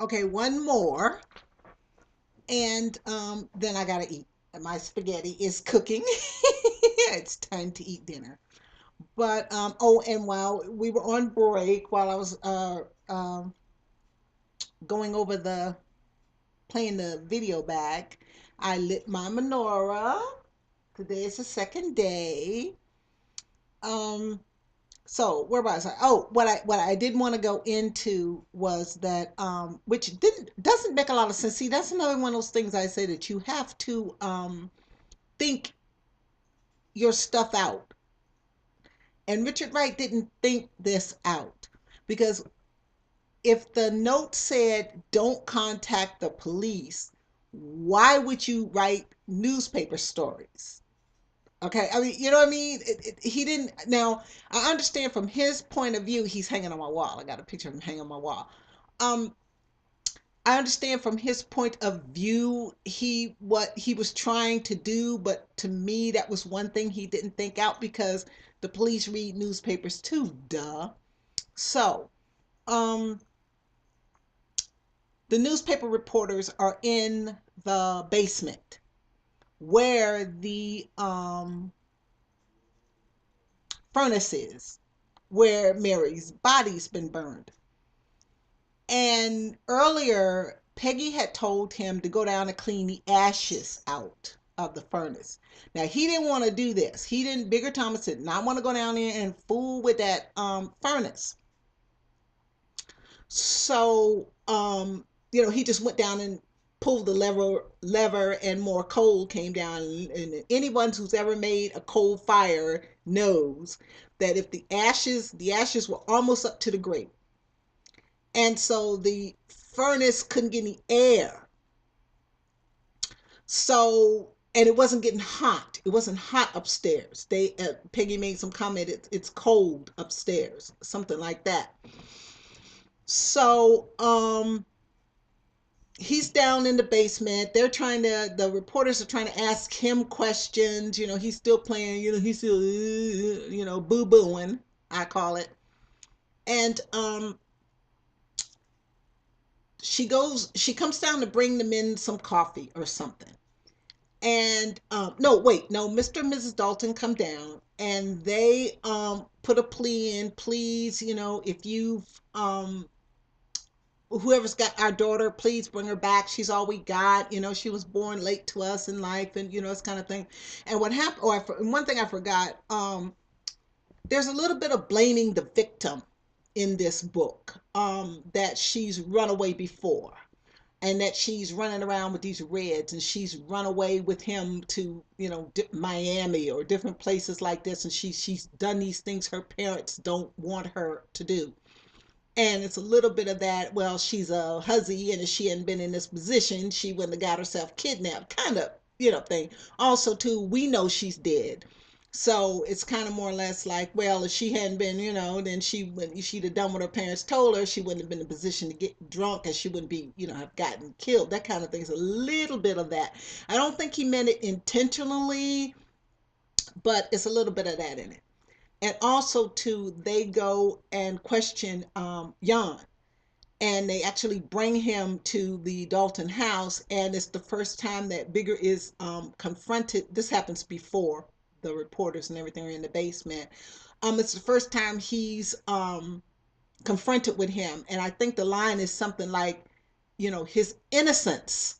Okay, one more, and then I gotta eat. My spaghetti is cooking. It's time to eat dinner. But oh, and while we were on break, while I was going over the playing the video back, I lit my menorah. Today is the second day. Um, so where was I? Oh, what I did want to go into was that which didn't doesn't make a lot of sense. See, that's another one of those things I say that you have to think your stuff out. And Richard Wright didn't think this out because if the note said don't contact the police, why would you write newspaper stories? Okay, I mean, you know what I mean? He didn't. Now, I understand from his point of view, he's hanging on my wall. I got a picture of him hanging on my wall. Um, I understand from his point of view, what he was trying to do, but to me, that was one thing he didn't think out because the police read newspapers too. Duh. So, um, the newspaper reporters are in the basement where the furnace is, where Mary's body's been burned. And earlier, Peggy had told him to go down and clean the ashes out of the furnace. Now he didn't want to do this. He didn't. Bigger Thomas did not want to go down there and fool with that furnace. So he just went down and pulled the lever, and more coal came down. And anyone who's ever made a coal fire knows that if the ashes were almost up to the grate, and so the furnace couldn't get any air. So and it wasn't getting hot. It wasn't hot upstairs. Peggy made some comment. It's cold upstairs, something like that. So he's down in the basement. The reporters are trying to ask him questions. He's still playing. He's still boo booing, I call it. And she comes down to bring them in some coffee or something. And no, wait, no, Mr. and Mrs. Dalton come down and they put a plea in. Please, if you've whoever's got our daughter, please bring her back. She's all we got. She was born late to us in life, and this kind of thing. And what happened? Oh, one thing I forgot. There's a little bit of blaming the victim in this book. That she's run away before, and that she's running around with these reds, and she's run away with him to Miami or different places like this, and she's done these things her parents don't want her to do. And it's a little bit of that, well, she's a hussy, and if she hadn't been in this position, she wouldn't have got herself kidnapped, kind of, thing. Also, too, we know she's dead. So it's kind of more or less like, well, if she hadn't been, then she'd have done what her parents told her. She wouldn't have been in a position to get drunk, and she wouldn't be, have gotten killed. That kind of thing is a little bit of that. I don't think he meant it intentionally, but it's a little bit of that in it. And also, too, they go and question Jan, and they actually bring him to the Dalton house, and it's the first time that Bigger is confronted. This happens before the reporters and everything are in the basement. It's the first time he's confronted with him, and I think the line is something like, his innocence,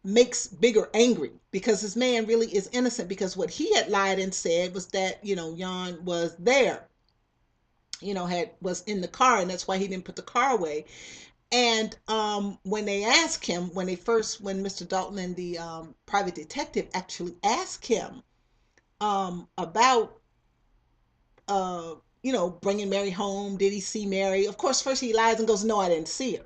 makes Bigger angry because this man really is innocent, because what he had lied and said was that, Jan was there, had was in the car, and that's why he didn't put the car away. And when they ask him, when Mr. Dalton and the private detective actually ask him about, bringing Mary home, did he see Mary? Of course, first he lies and goes, no, I didn't see her.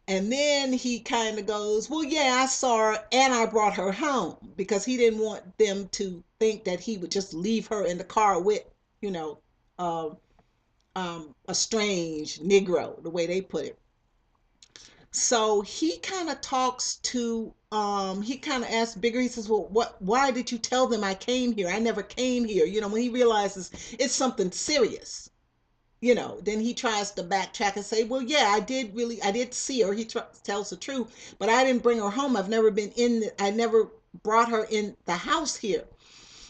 And then he kind of goes, well, yeah, I saw her and I brought her home, because he didn't want them to think that he would just leave her in the car with, you know, uh, a strange Negro, the way they put it. So he kind of talks to, he kind of asks Bigger, he says, well, why did you tell them I came here? I never came here. When he realizes it's something serious. then he tries to backtrack and say, well, yeah, I did see her. He tells the truth, but I didn't bring her home. I've never been I never brought her in the house here.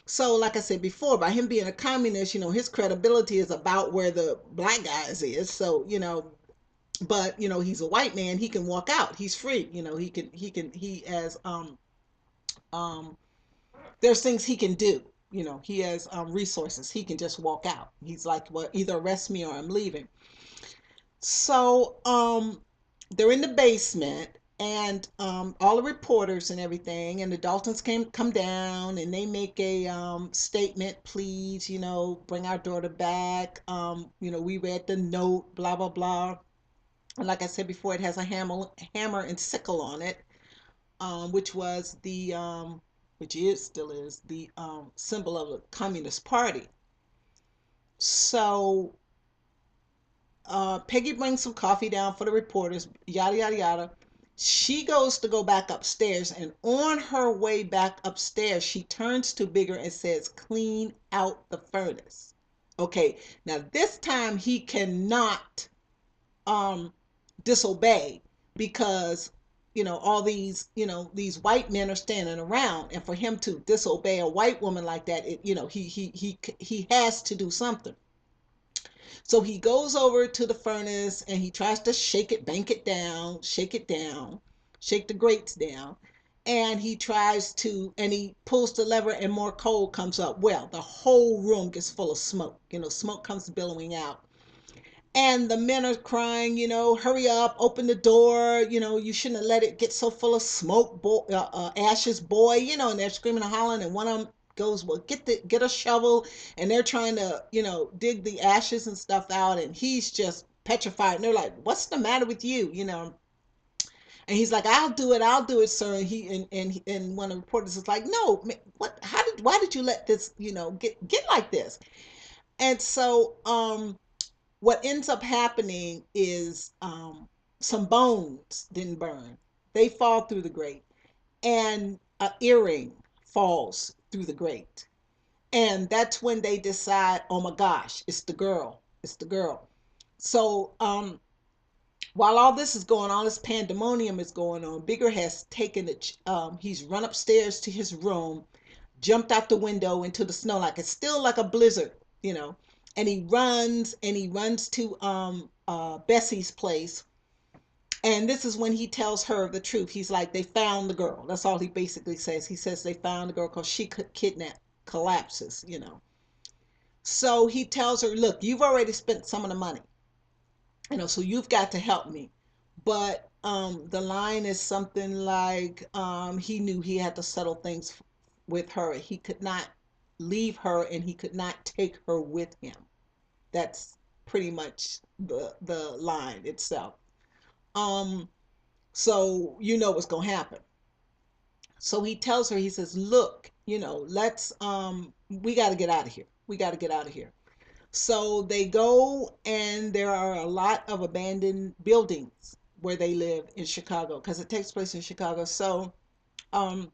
So, like I said before, by him being a communist, his credibility is about where the black guys is. So, but he's a white man. He can walk out. He's free. He has um there's things he can do. He has resources. He can just walk out. He's like, well, either arrest me or I'm leaving. So they're in the basement, and all the reporters and everything, and the Daltons come down, and they make a statement, please, bring our daughter back. We read the note, blah blah blah. And like I said before, it has a hammer and sickle on it, which was which is still is the symbol of the Communist Party. So Peggy brings some coffee down for the reporters, yada, yada, yada. She goes to go back upstairs, and on her way back upstairs, she turns to Bigger and says, clean out the furnace. Okay, now this time he cannot um, disobey because all these white men are standing around, and for him to disobey a white woman like that, he has to do something. So he goes over to the furnace and he tries to shake it, bank it down, shake it down, shake the grates down. And and he pulls the lever and more coal comes up. Well, the whole room gets full of smoke. Smoke comes billowing out. And the men are crying, hurry up, open the door. You shouldn't have let it get so full of smoke, ashes, boy. And they're screaming and hollering. And one of them goes, well, get a shovel. And they're trying to, dig the ashes and stuff out. And he's just petrified. And they're like, what's the matter with you? And he's like, I'll do it, sir. And and one of the reporters is like, no, what? Why did you let this, get like this? And so, what ends up happening is some bones didn't burn. They fall through the grate, and an earring falls through the grate. And that's when they decide, oh my gosh, it's the girl. It's the girl. So while all this is going on, this pandemonium is going on, Bigger has taken it. He's run upstairs to his room, jumped out the window into the snow, like it's still like a blizzard, you know. And he runs to Bessie's place. And this is when he tells her the truth. He's like, they found the girl. That's all he basically says. He says they found the girl because she could kidnap collapses, you know. So he tells her, look, you've already spent some of the money, so you've got to help me. But the line is something like, he knew he had to settle things with her. He could not leave her, and he could not take her with him. That's pretty much the line itself. Um, so you know what's gonna happen. So he tells her, he says, look, let's we gotta get out of here. We gotta get out of here. So they go, and there are a lot of abandoned buildings where they live in Chicago, because it takes place in Chicago. So um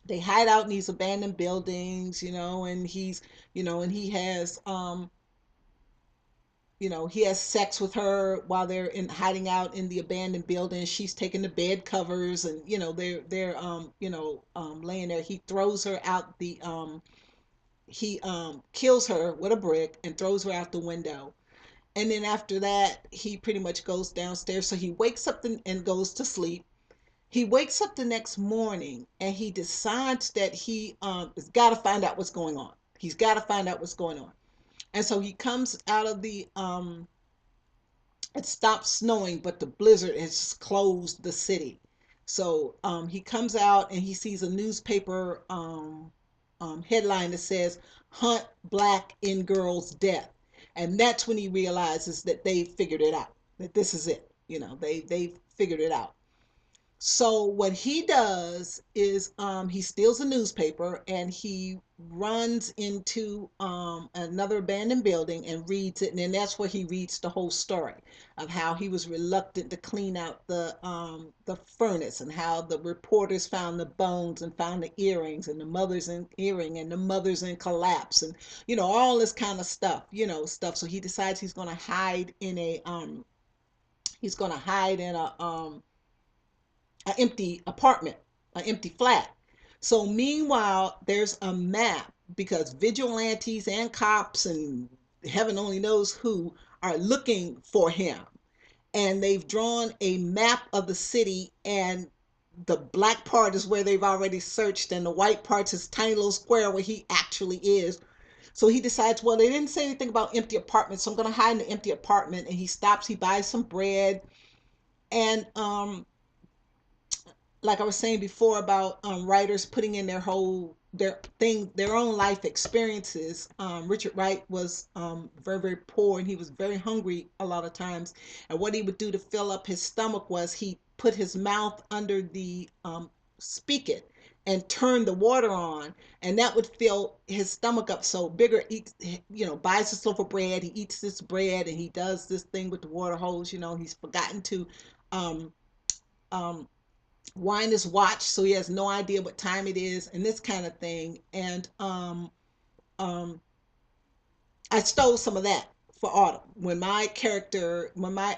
they hide out in these abandoned buildings, and and he has sex with her while they're in hiding out in the abandoned building. She's taking the bed covers, and they're laying there. He throws her out the he kills her with a brick and throws her out the window. And then after that, he pretty much goes downstairs. So he wakes up and goes to sleep. He wakes up the next morning, and he decides that he has got to find out what's going on. He's got to find out what's going on. And so he comes out of the it stopped snowing, but the blizzard has closed the city. So he comes out, and he sees a newspaper headline that says, Hunt Black in Girl's Death. And that's when he realizes that they figured it out, that this is it. They figured it out. So what he does is he steals a newspaper and he runs into another abandoned building and reads it, and then that's where he reads the whole story of how he was reluctant to clean out the furnace, and how the reporters found the bones and found the earrings, and the mother's in earring, and the mother's in collapse, and all this kind of stuff, stuff. So he decides he's going to hide in an empty apartment, an empty flat. So meanwhile, there's a map, because vigilantes and cops and heaven only knows who are looking for him. And they've drawn a map of the city, and the black part is where they've already searched, and the white part's this tiny little square where he actually is. So he decides, well, they didn't say anything about empty apartments, so I'm going to hide in the empty apartment. And he stops, he buys some bread, and like I was saying before about writers putting in their own life experiences. Richard Wright was very, very poor, and he was very hungry a lot of times. And what he would do to fill up his stomach was he put his mouth under the spigot and turn the water on, and that would fill his stomach up. So Bigger eats, buys this loaf of bread, he eats this bread, and he does this thing with the water hose. He's forgotten to um, um, wind his watch, so he has no idea what time it is, and this kind of thing. And um I stole some of that for Autumn. When my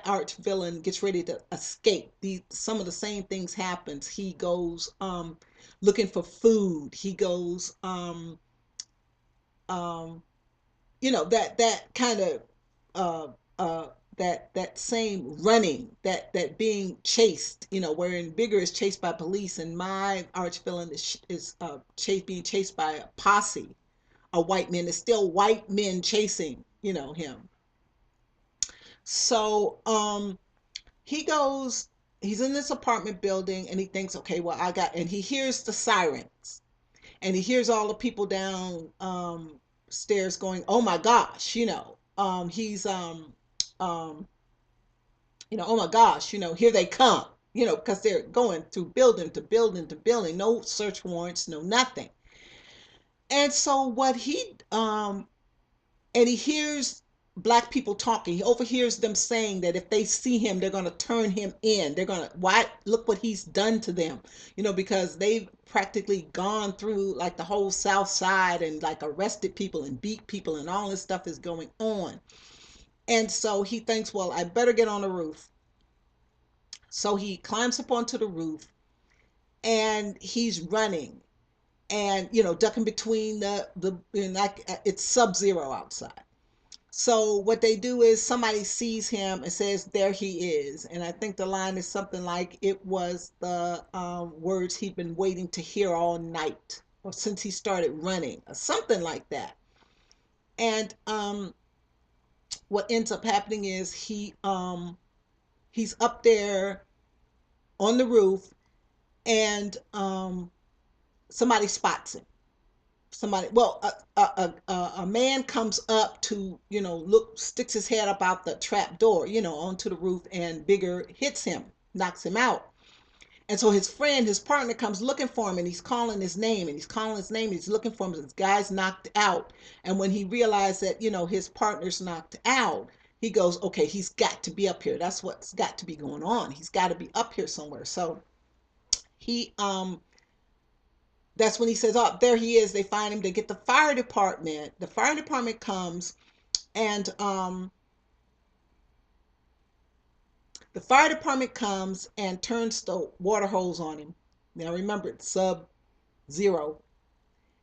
arch villain gets ready to escape, some of the same things happens. He goes looking for food. He goes um that kind of uh that same running, that being chased, wherein Bigger is chased by police, and my arch villain is being chased by a posse of white men. It's still white men chasing him. So he goes, he's in this apartment building, and he thinks, okay, well, and he hears the sirens, and he hears all the people down stairs going, oh my gosh, he's um oh my gosh, here they come, because they're going through building to building to building, no search warrants, no nothing. And so what and he hears black people talking. He overhears them saying that if they see him, they're going to turn him in. They're going to, why, look what he's done to them, because they've practically gone through like the whole South Side, and like arrested people and beat people, and all this stuff is going on. And so he thinks, well, I better get on the roof. So he climbs up onto the roof, and he's running, and ducking between like it's sub-zero outside. So what they do is somebody sees him and says, there he is. And I think the line is something like, it was the words he'd been waiting to hear all night, or since he started running, or something like that. And what ends up happening is he's up there on the roof, and somebody spots him. Somebody, well, a man comes up to, look, sticks his head up out the trap door, onto the roof, and Bigger hits him, knocks him out. And so his partner comes looking for him, and he's calling his name, and he's calling his name, and he's looking for him. This guy's knocked out. And when he realized that, his partner's knocked out, he goes, okay, he's got to be up here. That's what's got to be going on. He's got to be up here somewhere. So he that's when he says, oh, there he is. They find him. They get the fire department. The fire department comes, and the fire department comes and turns the water hose on him. Now remember, it's sub-zero,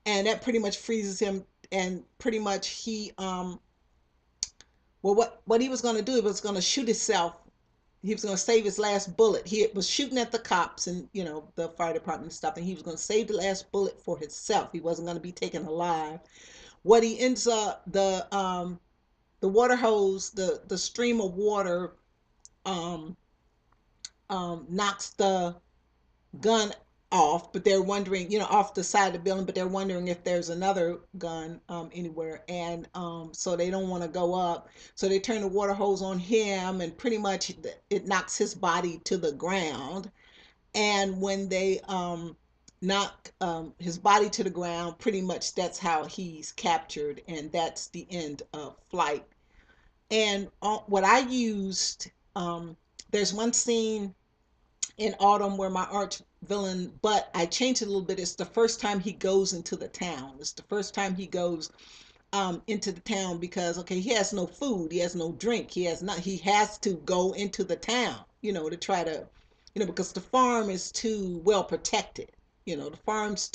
and that pretty much freezes him. And pretty much well, what he was going to do, he was going to shoot himself. He was going to save his last bullet. He was shooting at the cops and the fire department stuff, and he was going to save the last bullet for himself. He wasn't going to be taken alive. What he ends up, the water hose, the stream of water um knocks the gun off, but they're wondering, off the side of the building, but they're wondering if there's another gun anywhere. And so they don't want to go up. So they turn the water hose on him, and pretty much it knocks his body to the ground. And when they knock his body to the ground, pretty much that's how he's captured, and that's the end of Flight. And what I used, there's one scene in Autumn where my arch villain, but I changed it a little bit. It's the first time he goes into the town. It's the first time he goes into the town because okay, he has no food, he has no drink, he has not. He has to go into the town, to try to, because the farm is too well protected. The farm's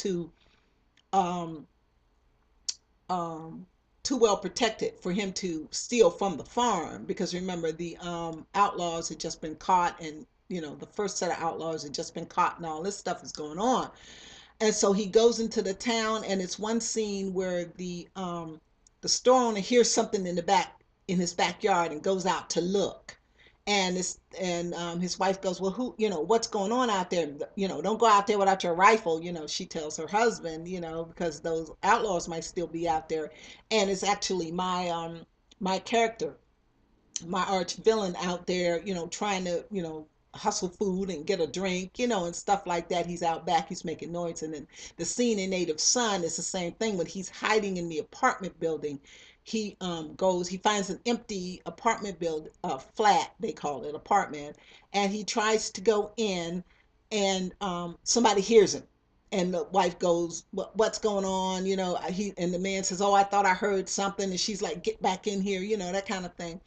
um, um, too well protected for him to steal from the farm because remember the outlaws had just been caught and the first set of outlaws had just been caught and all this stuff is going on. And so he goes into the town, and it's one scene where the store owner hears something in the back in his backyard and goes out to look. And his wife goes, well, who, what's going on out there? Don't go out there without your rifle. She tells her husband, because those outlaws might still be out there. And it's actually my character, my arch villain out there, trying to, hustle food and get a drink, and stuff like that. He's out back, he's making noise. And then the scene in Native Son is the same thing when he's hiding in the apartment building. He finds an empty apartment flat, they call it apartment, and he tries to go in, and somebody hears him. And the wife goes, what's going on? And the man says, oh, I thought I heard something. And she's like, get back in here, that kind of thing.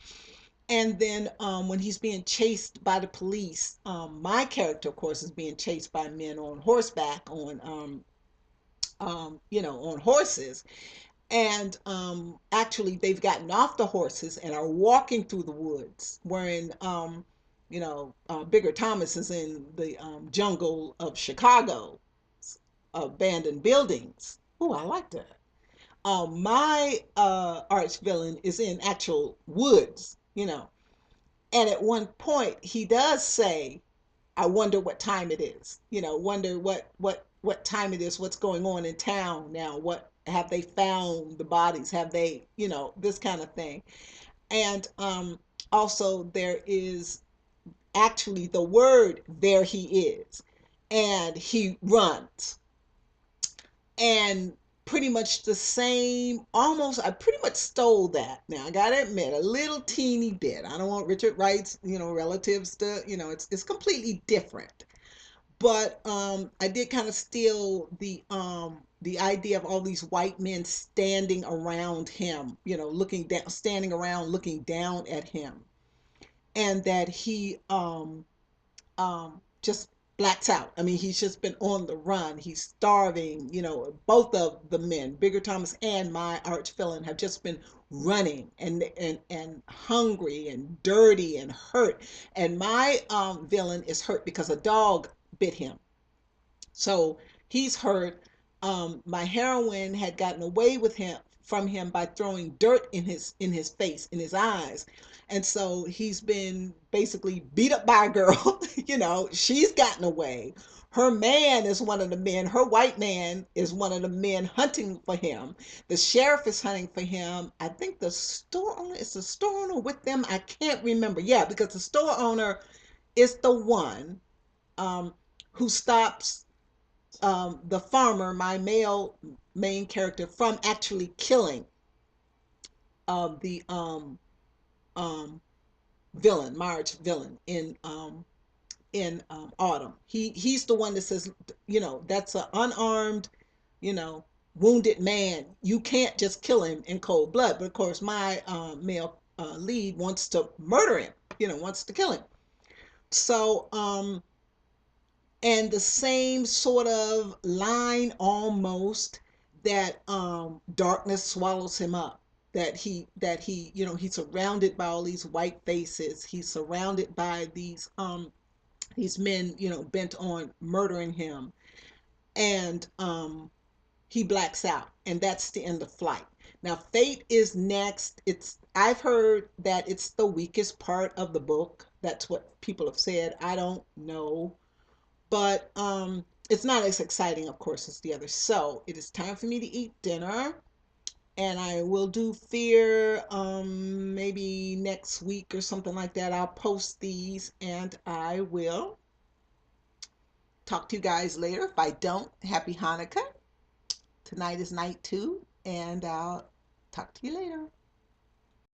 And then when he's being chased by the police, my character, of course, is being chased by men on horseback, on horses. And actually, they've gotten off the horses and are walking through the woods, wherein, Bigger Thomas is in the jungle of Chicago, abandoned buildings. Oh, I like that. My arch villain is in actual woods, and at one point, he does say, "I wonder what time it is. Wonder what time it is. What's going on in town now? What have they found the bodies? Have they, this kind of thing." And also there is actually the word "there he is," and he runs, and pretty much the same, almost. I pretty much stole that. Now I gotta admit, a little teeny bit. I don't want Richard Wright's relatives to, it's completely different. But I did kind of steal the idea of all these white men standing around him, looking down, standing around looking down at him, and that he just blacks out. I mean, he's just been on the run. He's starving. Both of the men, Bigger Thomas and my arch villain, have just been running and hungry and dirty and hurt. And my villain is hurt because a dog bit him. So he's hurt. My heroine had gotten away with him from him by throwing dirt in his face, in his eyes. And so he's been basically beat up by a girl. She's gotten away. Her man is one of the men, her white man is one of the men hunting for him. The sheriff is hunting for him. I think the store owner is the store owner with them. I can't remember. Yeah, because the store owner is the one um, who stops the farmer, my male main character, from actually killing the um, villain, Marge villain in Autumn. He's the one that says, that's an unarmed, you know, wounded man. You can't just kill him in cold blood. But of course, my male lead wants to murder him. Wants to kill him. So and the same sort of line almost that darkness swallows him up, that he he's surrounded by all these white faces, he's surrounded by these men bent on murdering him, and he blacks out, and that's the end of Flight. Now Fate is next. I've heard that it's the weakest part of the book. That's what people have said. I don't know, but it's not as exciting, of course, as the others. So it is time for me to eat dinner, and I will do Fear maybe next week or something like that. I'll post these, and I will talk to you guys later. If I don't, happy Hanukkah. Tonight is night 2, and I'll talk to you later.